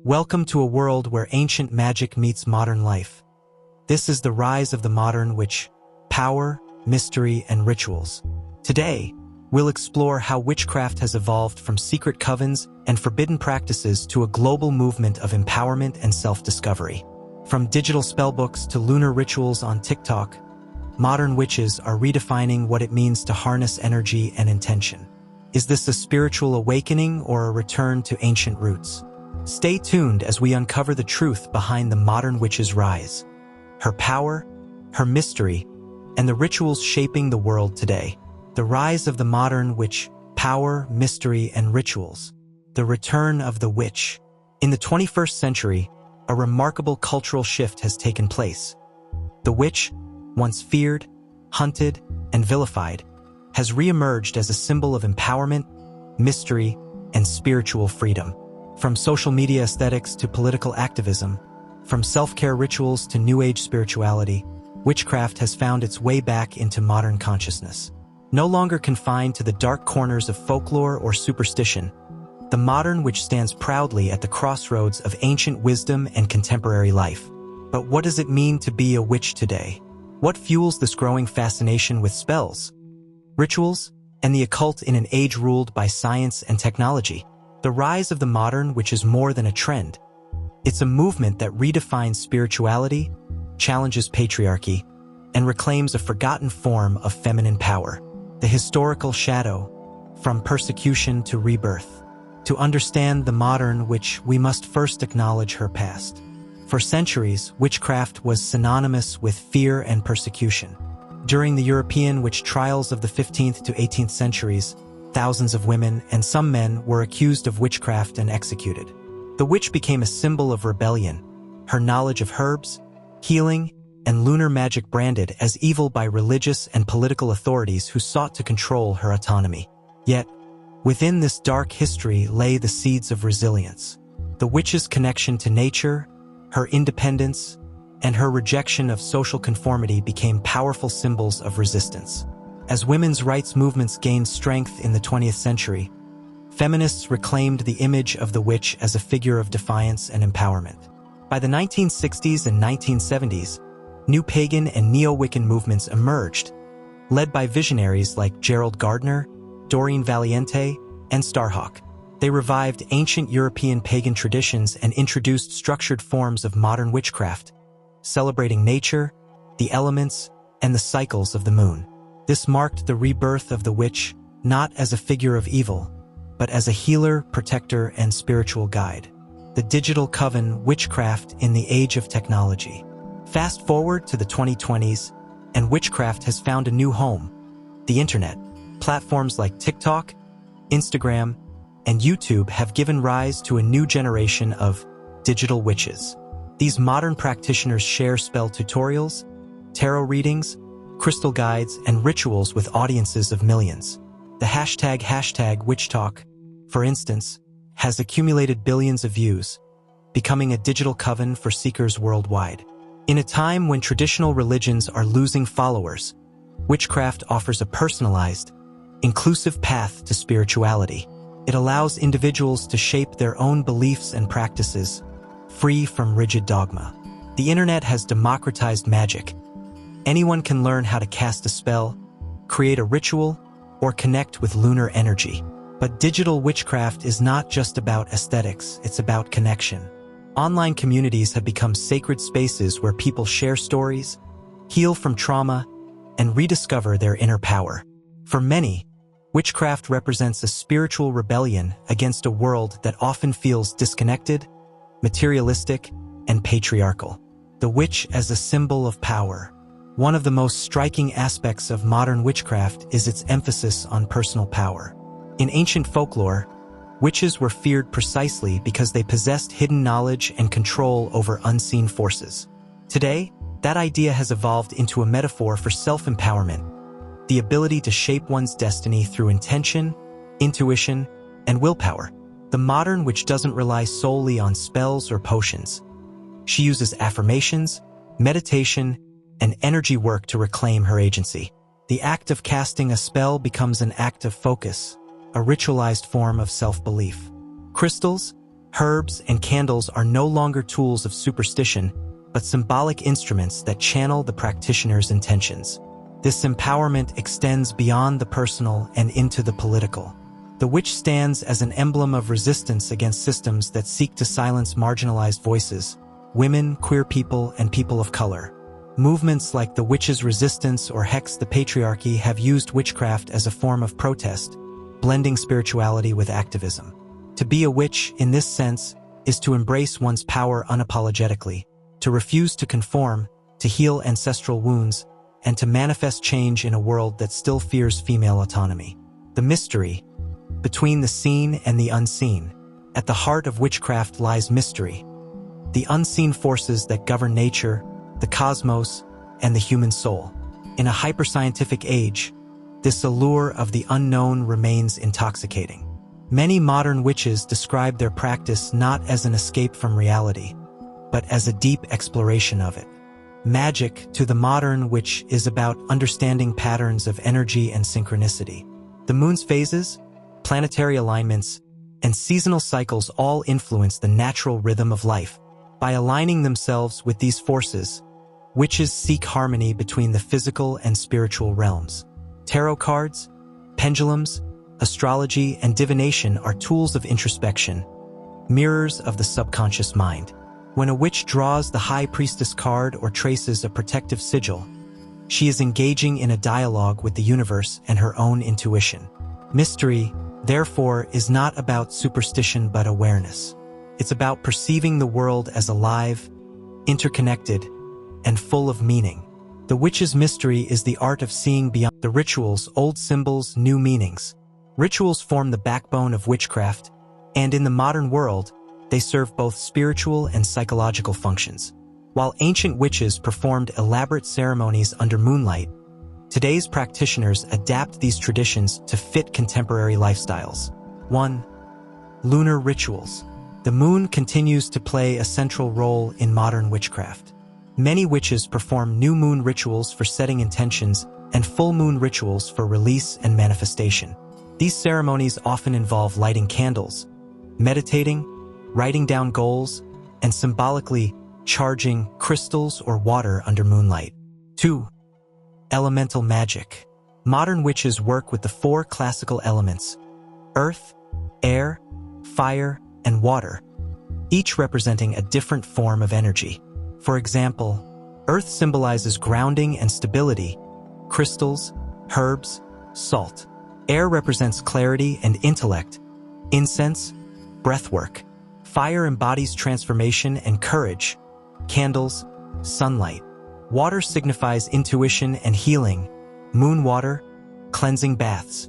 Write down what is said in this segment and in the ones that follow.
Welcome to a world where ancient magic meets modern life. This is the rise of the modern witch, power, mystery, and rituals. Today, we'll explore how witchcraft has evolved from secret covens and forbidden practices to a global movement of empowerment and self-discovery. From digital spellbooks to lunar rituals on TikTok, modern witches are redefining what it means to harness energy and intention. Is this a spiritual awakening or a return to ancient roots? Stay tuned as we uncover the truth behind the modern witch's rise, her power, her mystery, and the rituals shaping the world today. The rise of the modern witch, power, mystery, and rituals. The return of the witch. In the 21st century, a remarkable cultural shift has taken place. The witch, once feared, hunted, and vilified, has re-emerged as a symbol of empowerment, mystery, and spiritual freedom. From social media aesthetics to political activism, from self-care rituals to New Age spirituality, witchcraft has found its way back into modern consciousness. No longer confined to the dark corners of folklore or superstition, the modern witch stands proudly at the crossroads of ancient wisdom and contemporary life. But what does it mean to be a witch today? What fuels this growing fascination with spells, rituals, and the occult in an age ruled by science and technology? The rise of the modern witch is more than a trend. It's a movement that redefines spirituality, challenges patriarchy, and reclaims a forgotten form of feminine power. The historical shadow, from persecution to rebirth. To understand the modern witch, we must first acknowledge her past. For centuries, witchcraft was synonymous with fear and persecution. During the European witch trials of the 15th to 18th centuries, thousands of women and some men were accused of witchcraft and executed. The witch became a symbol of rebellion, her knowledge of herbs, healing, and lunar magic branded as evil by religious and political authorities who sought to control her autonomy. Yet, within this dark history lay the seeds of resilience. The witch's connection to nature, her independence, and her rejection of social conformity became powerful symbols of resistance. As women's rights movements gained strength in the 20th century, feminists reclaimed the image of the witch as a figure of defiance and empowerment. By the 1960s and 1970s, new pagan and neo-Wiccan movements emerged, led by visionaries like Gerald Gardner, Doreen Valiente, and Starhawk. They revived ancient European pagan traditions and introduced structured forms of modern witchcraft, celebrating nature, the elements, and the cycles of the moon. This marked the rebirth of the witch, not as a figure of evil, but as a healer, protector, and spiritual guide. The digital coven, witchcraft in the age of technology. Fast forward to the 2020s, and witchcraft has found a new home: the internet. Platforms like TikTok, Instagram, and YouTube have given rise to a new generation of digital witches. These modern practitioners share spell tutorials, tarot readings, crystal guides, and rituals with audiences of millions. The hashtag #WitchTalk, for instance, has accumulated billions of views, becoming a digital coven for seekers worldwide. In a time when traditional religions are losing followers, witchcraft offers a personalized, inclusive path to spirituality. It allows individuals to shape their own beliefs and practices, free from rigid dogma. The internet has democratized magic. Anyone can learn how to cast a spell, create a ritual, or connect with lunar energy. But digital witchcraft is not just about aesthetics, it's about connection. Online communities have become sacred spaces where people share stories, heal from trauma, and rediscover their inner power. For many, witchcraft represents a spiritual rebellion against a world that often feels disconnected, materialistic, and patriarchal. The witch as a symbol of power. One of the most striking aspects of modern witchcraft is its emphasis on personal power. In ancient folklore, witches were feared precisely because they possessed hidden knowledge and control over unseen forces. Today, that idea has evolved into a metaphor for self-empowerment, the ability to shape one's destiny through intention, intuition, and willpower. The modern witch doesn't rely solely on spells or potions. She uses affirmations, meditation, and energy work to reclaim her agency. The act of casting a spell becomes an act of focus, a ritualized form of self-belief. Crystals, herbs, and candles are no longer tools of superstition, but symbolic instruments that channel the practitioner's intentions. This empowerment extends beyond the personal and into the political. The witch stands as an emblem of resistance against systems that seek to silence marginalized voices, women, queer people, and people of color. Movements like the Witches' Resistance or Hex the Patriarchy have used witchcraft as a form of protest, blending spirituality with activism. To be a witch, in this sense, is to embrace one's power unapologetically, to refuse to conform, to heal ancestral wounds, and to manifest change in a world that still fears female autonomy. The mystery, between the seen and the unseen. At the heart of witchcraft lies mystery. The unseen forces that govern nature, the cosmos, and the human soul. In a hyperscientific age, this allure of the unknown remains intoxicating. Many modern witches describe their practice not as an escape from reality, but as a deep exploration of it. Magic, to the modern witch, is about understanding patterns of energy and synchronicity. The moon's phases, planetary alignments, and seasonal cycles all influence the natural rhythm of life. By aligning themselves with these forces, witches seek harmony between the physical and spiritual realms. Tarot cards, pendulums, astrology, and divination are tools of introspection, mirrors of the subconscious mind. When a witch draws the High Priestess card or traces a protective sigil, she is engaging in a dialogue with the universe and her own intuition. Mystery, therefore, is not about superstition but awareness. It's about perceiving the world as alive, interconnected, and full of meaning. The witch's mystery is the art of seeing beyond the rituals, old symbols, new meanings. Rituals form the backbone of witchcraft, and in the modern world, they serve both spiritual and psychological functions. While ancient witches performed elaborate ceremonies under moonlight, today's practitioners adapt these traditions to fit contemporary lifestyles. 1. Lunar rituals. The moon continues to play a central role in modern witchcraft. Many witches perform new moon rituals for setting intentions and full moon rituals for release and manifestation. These ceremonies often involve lighting candles, meditating, writing down goals, and symbolically charging crystals or water under moonlight. 2. Elemental magic. Modern witches work with the 4 classical elements: earth, air, fire, and water, each representing a different form of energy. For example, earth symbolizes grounding and stability, crystals, herbs, salt. Air represents clarity and intellect, incense, breathwork. Fire embodies transformation and courage, candles, sunlight. Water signifies intuition and healing, moon water, cleansing baths.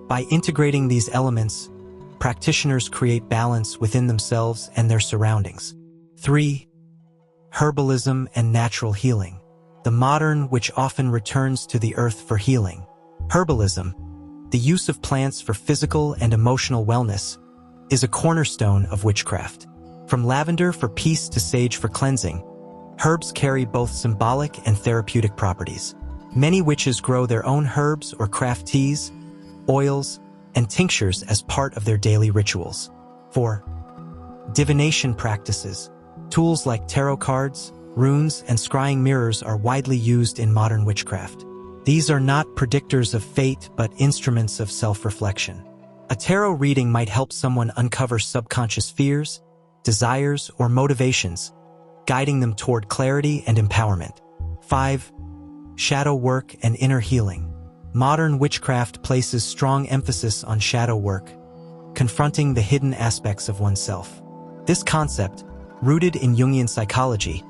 By integrating these elements, practitioners create balance within themselves and their surroundings. 3. Herbalism and natural healing. The modern witch often returns to the earth for healing. Herbalism, the use of plants for physical and emotional wellness, is a cornerstone of witchcraft. From lavender for peace to sage for cleansing, herbs carry both symbolic and therapeutic properties. Many witches grow their own herbs or craft teas, oils, and tinctures as part of their daily rituals. 4. Divination practices. Tools like tarot cards, runes, and scrying mirrors are widely used in modern witchcraft. These are not predictors of fate but instruments of self-reflection. A tarot reading might help someone uncover subconscious fears, desires, or motivations, guiding them toward clarity and empowerment. 5. Shadow work and inner healing. Modern witchcraft places strong emphasis on shadow work, confronting the hidden aspects of oneself. This concept, rooted in Jungian psychology,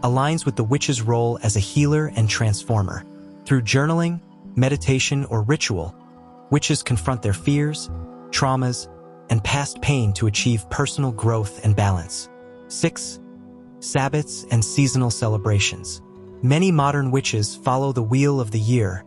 aligns with the witch's role as a healer and transformer. Through journaling, meditation, or ritual, witches confront their fears, traumas, and past pain to achieve personal growth and balance. 6. Sabbats and seasonal celebrations. Many modern witches follow the Wheel of the Year,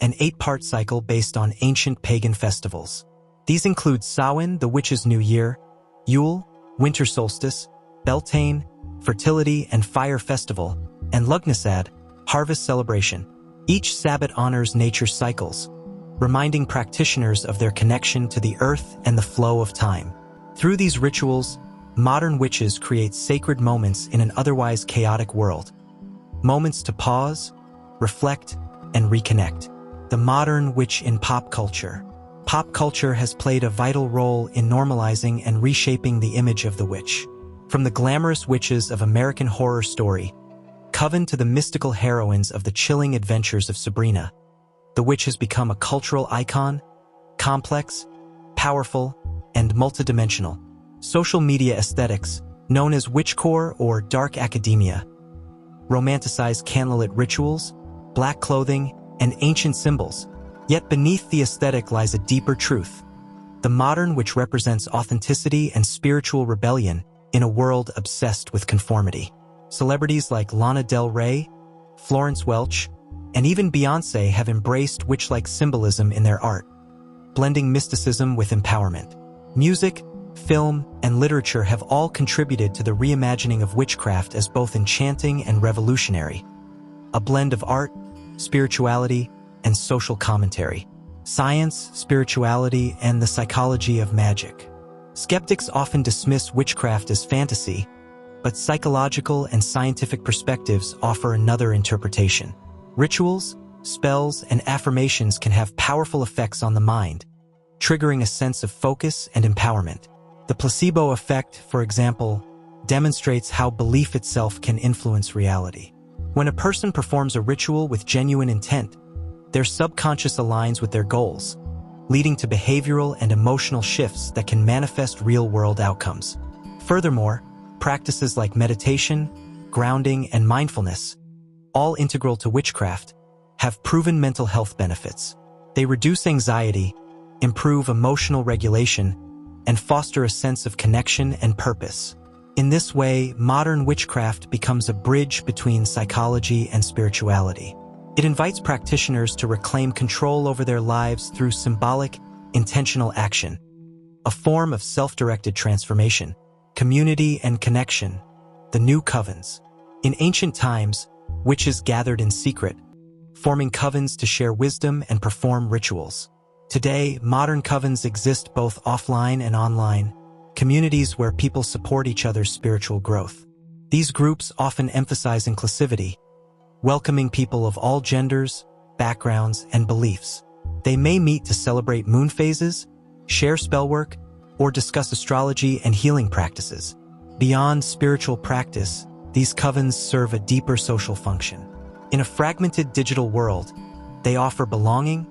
an 8-part cycle based on ancient pagan festivals. These include Samhain, the witch's new year, Yule, winter solstice, Beltane, fertility and fire festival, and Lughnasadh, harvest celebration. Each Sabbat honors nature's cycles, reminding practitioners of their connection to the earth and the flow of time. Through these rituals, modern witches create sacred moments in an otherwise chaotic world. Moments to pause, reflect, and reconnect. The modern witch in pop culture. Pop culture has played a vital role in normalizing and reshaping the image of the witch. From the glamorous witches of American Horror Story, Coven, to the mystical heroines of The Chilling Adventures of Sabrina, the witch has become a cultural icon, complex, powerful, and multidimensional. Social media aesthetics, known as witchcore or dark academia, romanticize candlelit rituals, black clothing, and ancient symbols. Yet beneath the aesthetic lies a deeper truth. The modern witch represents authenticity and spiritual rebellion in a world obsessed with conformity. Celebrities like Lana Del Rey, Florence Welch, and even Beyoncé have embraced witch-like symbolism in their art, blending mysticism with empowerment. Music, film, and literature have all contributed to the reimagining of witchcraft as both enchanting and revolutionary. A blend of art, spirituality, and social commentary. Science, spirituality, and the psychology of magic. Skeptics often dismiss witchcraft as fantasy, but psychological and scientific perspectives offer another interpretation. Rituals, spells, and affirmations can have powerful effects on the mind, triggering a sense of focus and empowerment. The placebo effect, for example, demonstrates how belief itself can influence reality. When a person performs a ritual with genuine intent, their subconscious aligns with their goals, leading to behavioral and emotional shifts that can manifest real-world outcomes. Furthermore, practices like meditation, grounding, and mindfulness, all integral to witchcraft, have proven mental health benefits. They reduce anxiety, improve emotional regulation, and foster a sense of connection and purpose. In this way, modern witchcraft becomes a bridge between psychology and spirituality. It invites practitioners to reclaim control over their lives through symbolic, intentional action, a form of self-directed transformation. Community and connection, the new covens. In ancient times, witches gathered in secret, forming covens to share wisdom and perform rituals. Today, modern covens exist both offline and online, communities where people support each other's spiritual growth. These groups often emphasize inclusivity, welcoming people of all genders, backgrounds, and beliefs. They may meet to celebrate moon phases, share spellwork, or discuss astrology and healing practices. Beyond spiritual practice, these covens serve a deeper social function. In a fragmented digital world, they offer belonging,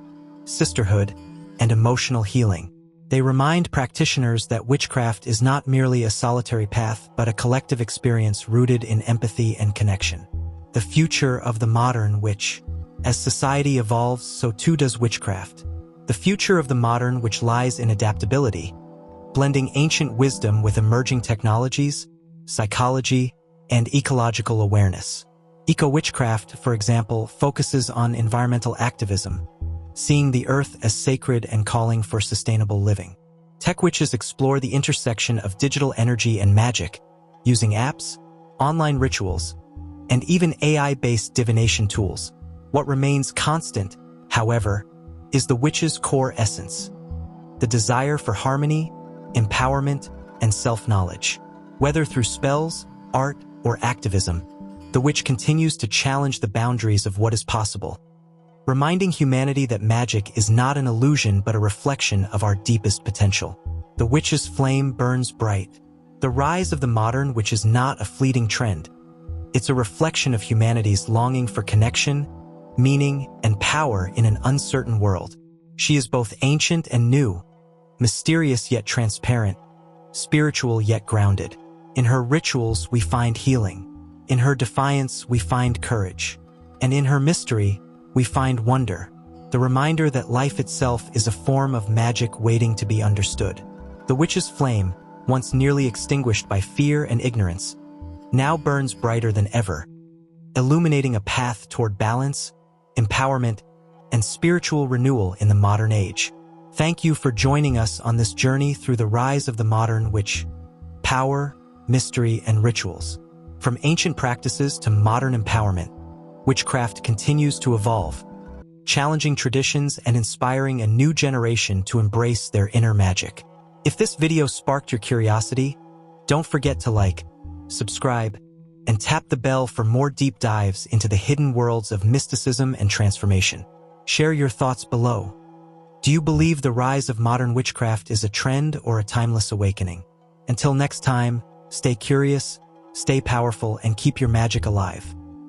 sisterhood, and emotional healing. They remind practitioners that witchcraft is not merely a solitary path, but a collective experience rooted in empathy and connection. The future of the modern witch. As society evolves, so too does witchcraft. The future of the modern witch lies in adaptability, blending ancient wisdom with emerging technologies, psychology, and ecological awareness. Eco-witchcraft, for example, focuses on environmental activism, seeing the earth as sacred and calling for sustainable living. Tech witches explore the intersection of digital energy and magic, using apps, online rituals, and even AI-based divination tools. What remains constant, however, is the witch's core essence: the desire for harmony, empowerment, and self-knowledge. Whether through spells, art, or activism, the witch continues to challenge the boundaries of what is possible, reminding humanity that magic is not an illusion but a reflection of our deepest potential. The witch's flame burns bright. The rise of the modern witch is not a fleeting trend. It's a reflection of humanity's longing for connection, meaning, and power in an uncertain world. She is both ancient and new, mysterious yet transparent, spiritual yet grounded. In her rituals, we find healing. In her defiance, we find courage. And in her mystery, we find wonder, the reminder that life itself is a form of magic waiting to be understood. The witch's flame, once nearly extinguished by fear and ignorance, now burns brighter than ever, illuminating a path toward balance, empowerment, and spiritual renewal in the modern age. Thank you for joining us on this journey through the rise of the modern witch. Power, mystery, and rituals. From ancient practices to modern empowerment, witchcraft continues to evolve, challenging traditions and inspiring a new generation to embrace their inner magic. If this video sparked your curiosity, Don't forget to like, subscribe, and tap the bell for more deep dives into the hidden worlds of mysticism and transformation. Share your thoughts below. Do you believe the rise of modern witchcraft is a trend or a timeless awakening? Until next time, stay curious, stay powerful, and keep your magic alive.